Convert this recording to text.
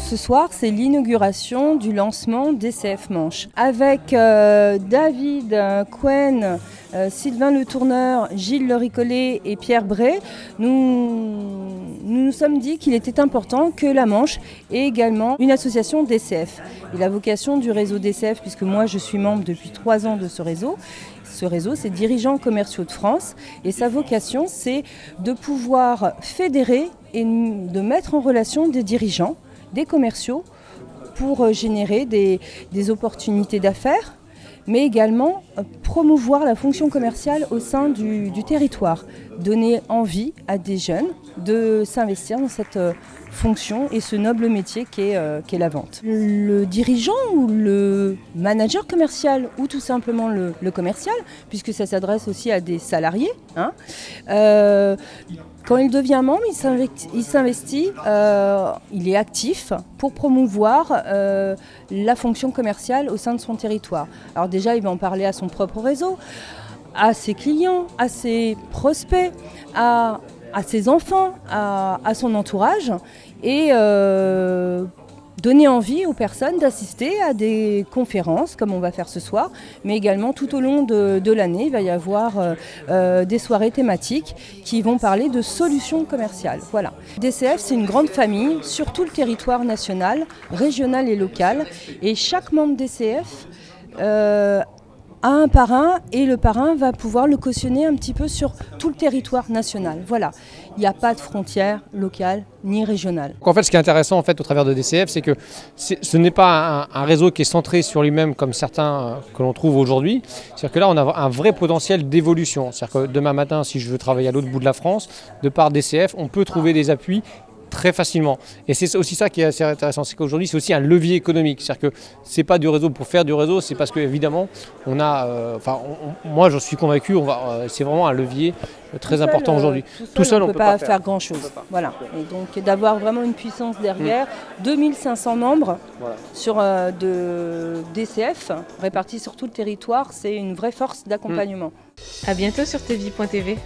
Ce soir, c'est l'inauguration du lancement DCF Manche. Avec David Cohen, Sylvain Le Tourneur, Gilles Le Ricollet et Pierre Bray, nous sommes dit qu'il était important que la Manche ait également une association DCF. Et la vocation du réseau DCF, puisque moi je suis membre depuis 3 ans de ce réseau, c'est Dirigeants Commerciaux de France. Et sa vocation, c'est de pouvoir fédérer et de mettre en relation des dirigeants, des commerciaux, pour générer des opportunités d'affaires, mais également promouvoir la fonction commerciale au sein du territoire, donner envie à des jeunes de s'investir dans cette fonction et ce noble métier qu'est la vente. Le dirigeant ou le manager commercial ou tout simplement le commercial, puisque ça s'adresse aussi à des salariés, quand il devient membre, il s'investit, il est actif pour promouvoir la fonction commerciale au sein de son territoire. Alors déjà, il va en parler à son propre réseau, à ses clients, à ses prospects, à ses enfants, à son entourage et donner envie aux personnes d'assister à des conférences comme on va faire ce soir, mais également tout au long de l'année, il va y avoir des soirées thématiques qui vont parler de solutions commerciales. Voilà. DCF, c'est une grande famille sur tout le territoire national, régional et local, et chaque membre DCF a un parrain et le parrain va pouvoir le cautionner un petit peu sur tout le territoire national. Voilà, il n'y a pas de frontières locales ni régionales. En fait, ce qui est intéressant au travers de DCF, c'est que ce n'est pas un réseau qui est centré sur lui-même comme certains que l'on trouve aujourd'hui. C'est-à-dire que là, on a un vrai potentiel d'évolution. C'est-à-dire que demain matin, si je veux travailler à l'autre bout de la France, de par DCF, on peut trouver des appuis très facilement. Et c'est aussi ça qui est assez intéressant, c'est qu'aujourd'hui c'est aussi un levier économique. C'est-à-dire que c'est pas du réseau pour faire du réseau, c'est parce que évidemment on a, moi je suis convaincu, c'est vraiment un levier très important aujourd'hui. Tout seul on ne peut pas faire grand-chose. Voilà. Et donc d'avoir vraiment une puissance derrière, 2500 membres sur de DCF répartis sur tout le territoire, c'est une vraie force d'accompagnement. À bientôt sur tvi.tv.